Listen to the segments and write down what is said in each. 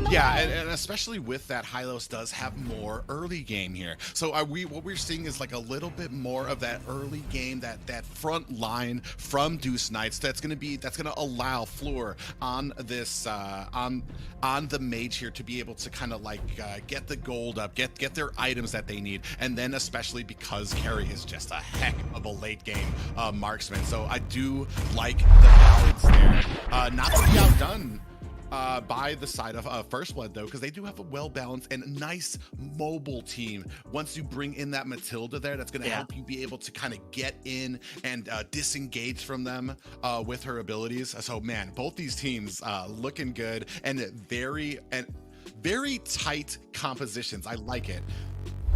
Yeah, and especially with that, Hylos does have more early game here. So what we're seeing is like a little bit more of that early game, that front line from Deus Knights that's gonna allow Fleur on this on the mage here to be able to kind of like get the gold up, get their items that they need, and then especially because Carry is just a heck of a late game marksman. So I do like the balance there, not to be outdone by the side of First Blood, though, because they do have a well-balanced and nice mobile team. Once you bring in that Matilda there, that's going to help you be able to kind of get in and disengage from them with her abilities. So, man, both these teams looking good and very tight compositions. I like it.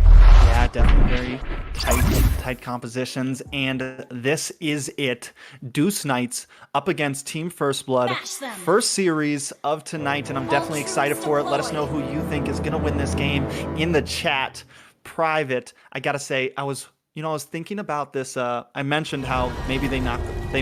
Yeah, definitely very tight compositions. And this is it. Deus Knights up against Team First Blood. First series of tonight, and I'm definitely excited for it. Let us know who you think is going to win this game in the chat. Private, I got to say, I was thinking about this. I mentioned how maybe they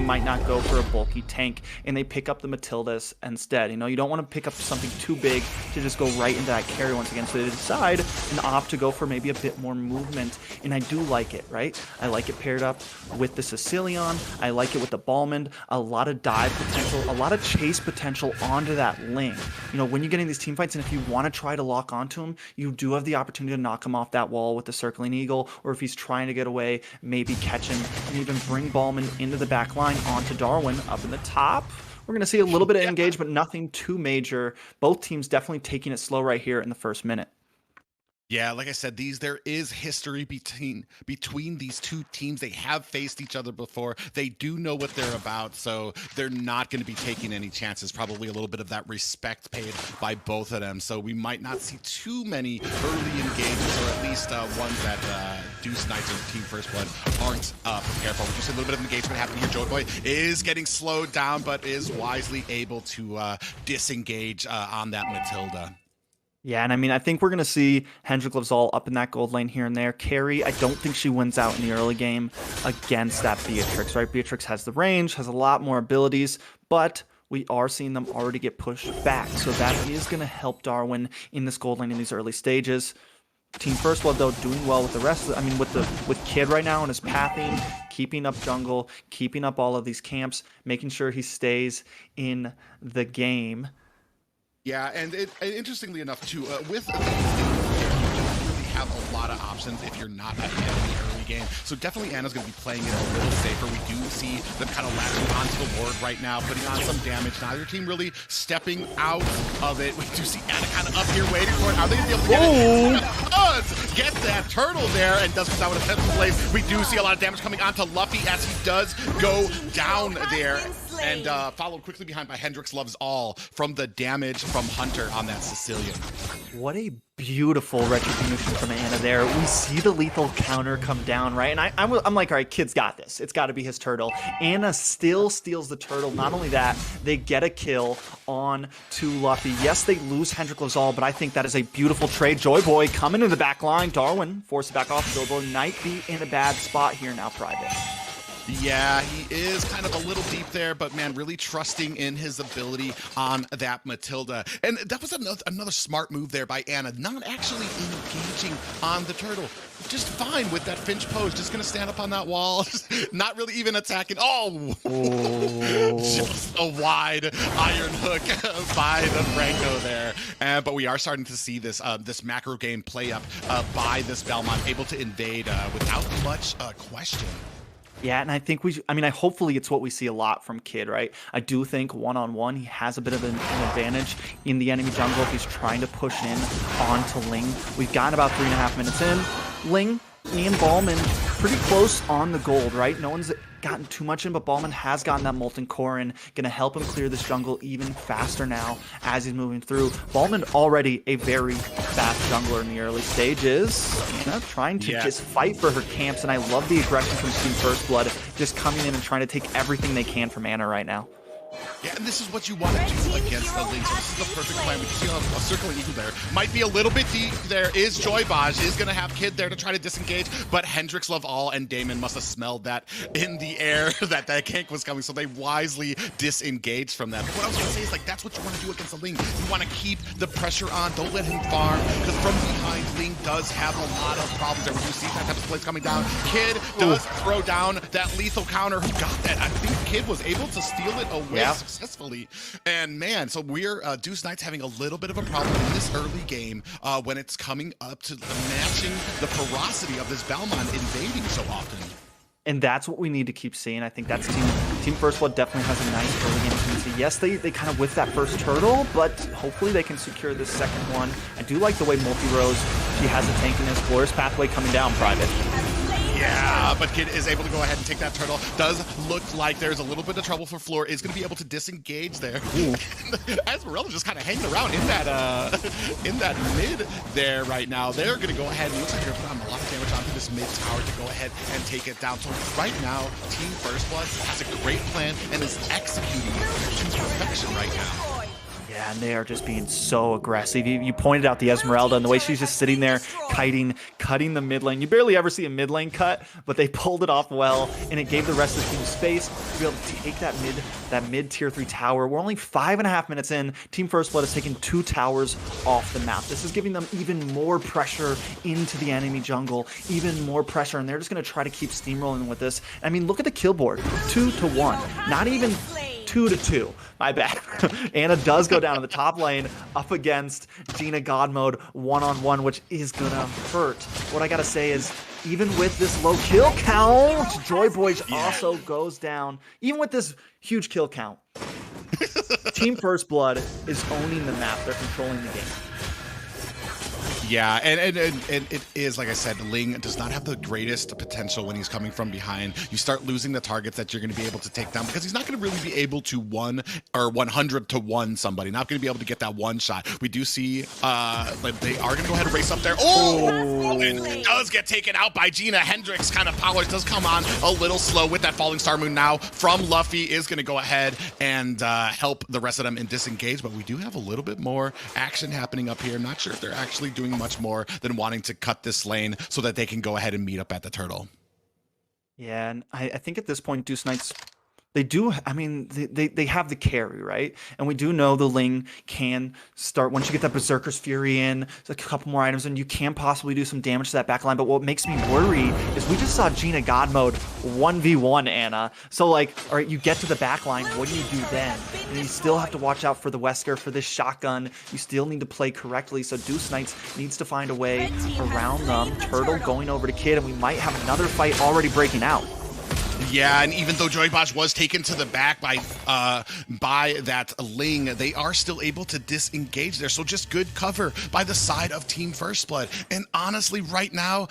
might not go for a bulky tank and they pick up the Matildas instead. You don't want to pick up something too big to just go right into that carry once again. So they decide and opt to go for maybe a bit more movement, and I do like it, right? I like it paired up with the Sicilian. I like it with the Balmond. A lot of dive potential, a lot of chase potential onto that Ling. When you get in these team fights, and if you want to try to lock onto him, you do have the opportunity to knock him off that wall with the Circling Eagle, or if he's trying to get away, maybe catch him and even bring Balmond into the back line onto DAWEN up in the top. We're going to see a little bit of engagement, nothing too major. Both teams definitely taking it slow right here in the first minute. Yeah, like I said, there is history between these two teams. They have faced each other before. They do know what they're about, so they're not going to be taking any chances. Probably a little bit of that respect paid by both of them. So we might not see too many early engagements, or at least ones that Deus Knights and Team First Blood aren't prepared for. We do see a little bit of engagement happening here. Joy Boy is getting slowed down, but is wisely able to disengage on that Matilda. Yeah, and I think we're going to see Hendrickluvsall up in that gold lane here and there. Carry, I don't think she wins out in the early game against that Beatrix, right? Beatrix has the range, has a lot more abilities, but we are seeing them already get pushed back. So that is going to help DAWEN in this gold lane in these early stages. Team First Blood, though, doing well with the rest of with Kid right now and his pathing, keeping up jungle, keeping up all of these camps, making sure he stays in the game. Yeah, and interestingly enough, too, with these things, you don't really have a lot of options if you're not ahead in the early game. So definitely Anna's going to be playing it a little safer. We do see them kind of latching onto the ward right now, putting on some damage. Neither team really stepping out of it. We do see Anna kind of up here waiting for it. Are they going to be able to get it? Get that turtle there, and does come down with a pencil blaze. We do see a lot of damage coming onto Luffey as he does go down there. And followed quickly behind by Hendrickluvsall from the damage from Hunter on that Sicilian. What a beautiful retribution from Anna there. We see the lethal counter come down, right? And I'm like, all right, Kid's got this. It's got to be his turtle. Anna still steals the turtle. Not only that, they get a kill on to Luffy. Yes, they lose Hendrickluvsall, but I think that is a beautiful trade. Joy Boy coming to the back line. DAWEN forced back off. Joy Boy might be in a bad spot here now, Private. Yeah, he is kind of a little deep there, but man, really trusting in his ability on that Matilda. And that was another smart move there by Anna, not actually engaging on the turtle. Just fine with that Finch pose, just gonna stand up on that wall, not really even attacking. Oh! Just a wide iron hook by the Franco there. But we are starting to see this this macro game play up by this Belmont, able to invade without much question. Yeah, and I think hopefully it's what we see a lot from Kid, right? I do think one-on-one, he has a bit of an advantage in the enemy jungle if he's trying to push in onto Ling. We've gotten about 3.5 minutes in. Ling and Balmond pretty close on the gold, right? No one's gotten too much in, but Balmond has gotten that Molten Core in, gonna help him clear this jungle even faster now as he's moving through. Balmond already a very fast jungler in the early stages, trying to just fight for her camps, and I love the aggression from Team First Blood, just coming in and trying to take everything they can from Anna right now. Yeah, and this is what you want to do against the Link. So this is the perfect plan. We can see a circling eagle there. Might be a little bit deep. There is Joybaj, is going to have Kid there to try to disengage, but Hendrickluvsall and Damon must have smelled that in the air, that gank was coming, so they wisely disengaged from that. But what I was going to say is, like, that's what you want to do against the Ling. You want to keep the pressure on. Don't let him farm, because from behind, Ling does have a lot of problems there. When you see that type of plays coming down, Kid does throw down that lethal counter. Who got that? I think Kid was able to steal it away successfully. And man, so we're Deus Knights having a little bit of a problem in this early game when it's coming up to matching the ferocity of this Balmond invading so often. And that's what we need to keep seeing. I think that's Team First Blood definitely has a nice early game tendency. Yes, they kind of whiffed that first turtle, but hopefully they can secure this second one. I do like the way Multi-Rose, he has a tank in his Flores pathway coming down private. Yeah, but Kid is able to go ahead and take that turtle. Does look like there's a little bit of trouble for Floor. Is going to be able to disengage there. Esmeralda just kind of hanging around in that mid there right now. They're going to go ahead and looks like they're putting a lot of damage onto this mid tower to go ahead and take it down. So right now, Team First Blood has a great plan and is executing it to perfection right now. Yeah, and they are just being so aggressive. You pointed out the Esmeralda and the way she's just sitting there cutting the mid lane. You barely ever see a mid lane cut, but they pulled it off well, and it gave the rest of the team space to be able to take that mid tier 3 tower. We're only 5.5 minutes in. Team First Blood has taken 2 towers off the map. This is giving them even more pressure into the enemy jungle, even more pressure, and they're just going to try to keep steamrolling with this. I mean, look at the kill board, 2-1, not even 2-2. My bad. Anna does go down in the top lane up against GINA God Mode 1-on-1, which is gonna hurt. What I gotta say is, even with this low kill count, Joyboy also goes down. Even with this huge kill count, Team First Blood is owning the map. They're controlling the game. Yeah, and it is, like I said, Ling does not have the greatest potential when he's coming from behind. You start losing the targets that you're going to be able to take down, because he's not going to really be able to 100 to 1 somebody. Not going to be able to get that one shot. We do see like they are going to go ahead and race up there. Oh, it does get taken out by GINA. Hendricks kind of powers does come on a little slow with that falling star moon now from Luffey. Is going to go ahead and help the rest of them in disengage, but we do have a little bit more action happening up here. I'm not sure if they're actually doing much more than wanting to cut this lane so that they can go ahead and meet up at the turtle. Yeah, and I think at this point, Deus Knights, they do, I mean, they have the carry, right? And we do know the Ling can start, once you get that Berserker's Fury in, a couple more items, and you can possibly do some damage to that backline. But what makes me worry is we just saw GINA God Mode 1v1 Anna. So, like, all right, you get to the backline, what do you do then? And you still have to watch out for the Wesker, for this shotgun. You still need to play correctly. So Deus Knights needs to find a way around them. Turtle going over to Kid, and we might have another fight already breaking out. Yeah, and even though Joybaj was taken to the back by that Ling, they are still able to disengage there. So just good cover by the side of Team First Blood. And honestly, right now,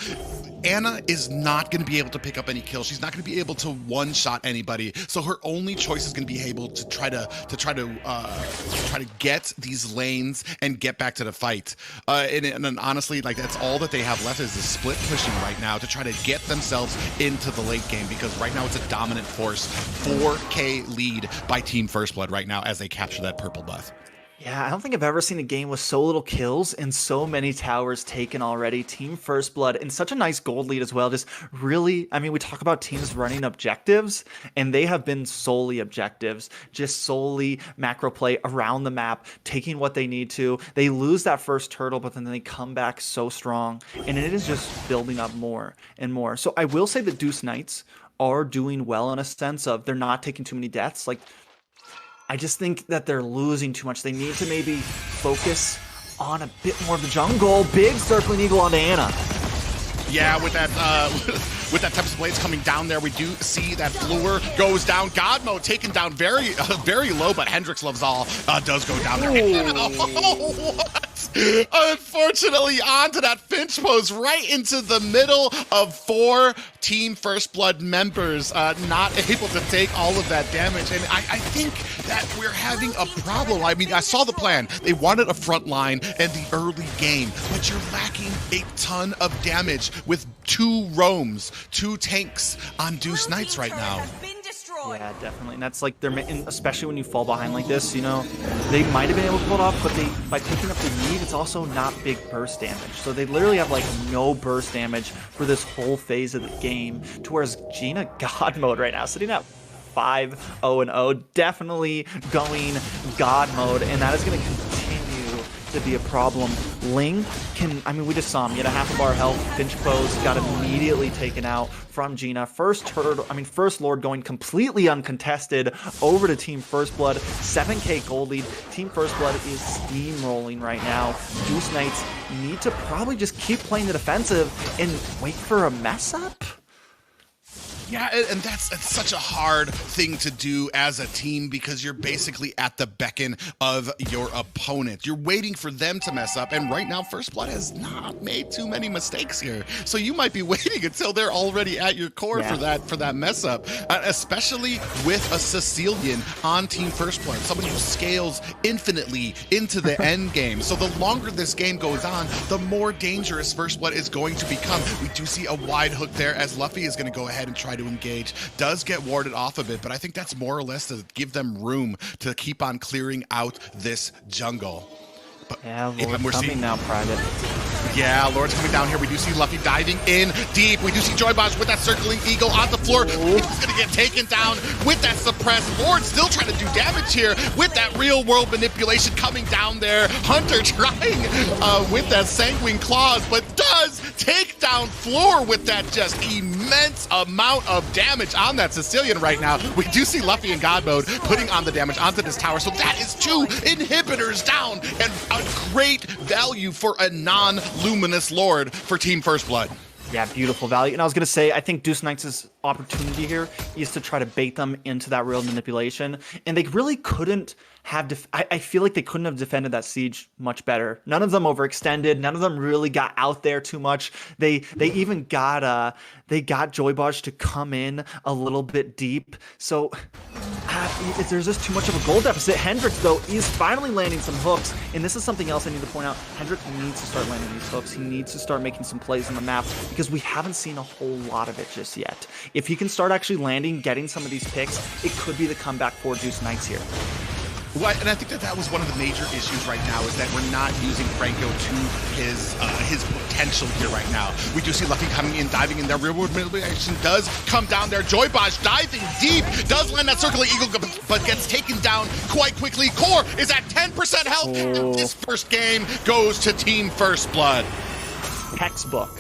Anna is not going to be able to pick up any kills. She's not going to be able to one-shot anybody. So her only choice is going to be able to try to get these lanes and get back to the fight. And honestly, like, that's all that they have left is the split pushing right now to try to get themselves into the late game, because right now it's a dominant force. 4K lead by Team First Blood right now as they capture that purple buff. Yeah, I don't think I've ever seen a game with so little kills and so many towers taken already. Team First Blood, and such a nice gold lead as well. Just really, I mean, we talk about teams running objectives, and they have been solely objectives, just solely macro play around the map, taking what they need to. They lose that first turtle, but then they come back so strong, and it is just building up more and more. So I will say that Deus Knights are doing well in a sense of they're not taking too many deaths. Like, I just think that they're losing too much. They need to maybe focus on a bit more of the jungle. Big circling eagle onto Anna. Yeah, with that Tempest Blades coming down there, we do see that Fleur goes down. God Mode taken down very low, but Hendrickluvsall does go down there. Oh, what? Unfortunately, onto that Finch pose right into the middle of 4 Team First Blood members, not able to take all of that damage. And I think that we're having a problem. I mean, I saw the plan. They wanted a front line in the early game, but you're lacking a ton of damage with 2 roams, 2 tanks on Deus Knights right now. Yeah, definitely. And that's like, especially when you fall behind like this, you know, they might have been able to pull it off, but by picking up the lead, it's also not big burst damage. So they literally have like no burst damage for this whole phase of the game, to whereas GINA God mode right now, sitting at 5-0-0, definitely going God mode, and that is going to continue to be a problem. Ling I mean, we just saw him. He had a half a bar health. Finch Foes got immediately taken out from GINA. First Lord going completely uncontested over to Team First Blood. 7k gold lead. Team First Blood is steamrolling right now. Deus Knights need to probably just keep playing the defensive and wait for a mess up. Yeah, and that's such a hard thing to do as a team, because you're basically at the beckon of your opponent. You're waiting for them to mess up, and right now First Blood has not made too many mistakes here. So you might be waiting until they're already at your core for that mess up, especially with a Sicilian on Team First Blood, somebody who scales infinitely into the end game. So the longer this game goes on, the more dangerous First Blood is going to become. We do see a wide hook there as Luffey is going to go ahead and try to engage. Does get warded off a bit, but I think that's more or less to give them room to keep on clearing out this jungle. But yeah, Lord's coming now, Private. Yeah, Lord's coming down here. We do see Luffy diving in deep. We do see Joybosh with that circling eagle on the floor. He's going to get taken down with that suppress. Lord still trying to do damage here with that real world manipulation coming down there. Hunter trying with that sanguine claws, but does take down Floor with that just immense amount of damage on that Sicilian right now. We do see Luffy in God mode putting on the damage onto this tower. So that is 2 inhibitors down, and a great value for a non-luminous Lord for Team First Blood. Yeah, beautiful value. And I was going to say, I think Deus Knights' opportunity here is to try to bait them into that real manipulation. And they really couldn't have, I feel like they couldn't have defended that siege much better. None of them overextended. None of them really got out there too much. They even got, Joybosh to come in a little bit deep. So there's just too much of a goal deficit. Hendricks, though, is finally landing some hooks. And this is something else I need to point out. Hendricks needs to start landing these hooks. He needs to start making some plays on the map, because we haven't seen a whole lot of it just yet. If he can start actually landing, getting some of these picks, it could be the comeback for Deus Knights here. Well, and I think that was one of the major issues right now, is that we're not using Franco to his potential here right now. We do see Luffy coming in, diving in there. Real world manipulation does come down there. Joybosh diving deep, does land that circling eagle, but gets taken down quite quickly. Core is at 10% health. And this first game goes to Team First Blood. Textbook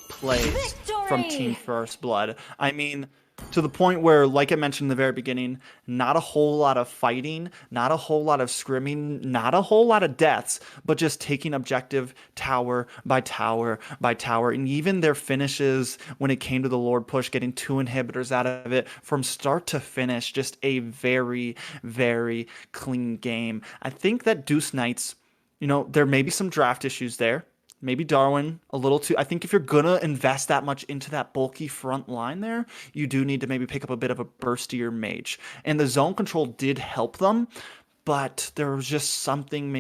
plays from Team First Blood. I mean, to the point where, like I mentioned in the very beginning, not a whole lot of fighting, not a whole lot of scrimming, not a whole lot of deaths, but just taking objective tower by tower by tower. And even their finishes, when it came to the Lord push, getting 2 inhibitors out of it from start to finish, just a very, very clean game. I think that Deus Knights, you know, there may be some draft issues there. Maybe DAWEN a little too. I think if you're going to invest that much into that bulky front line there, you do need to maybe pick up a bit of a burstier mage. And the zone control did help them, but there was just something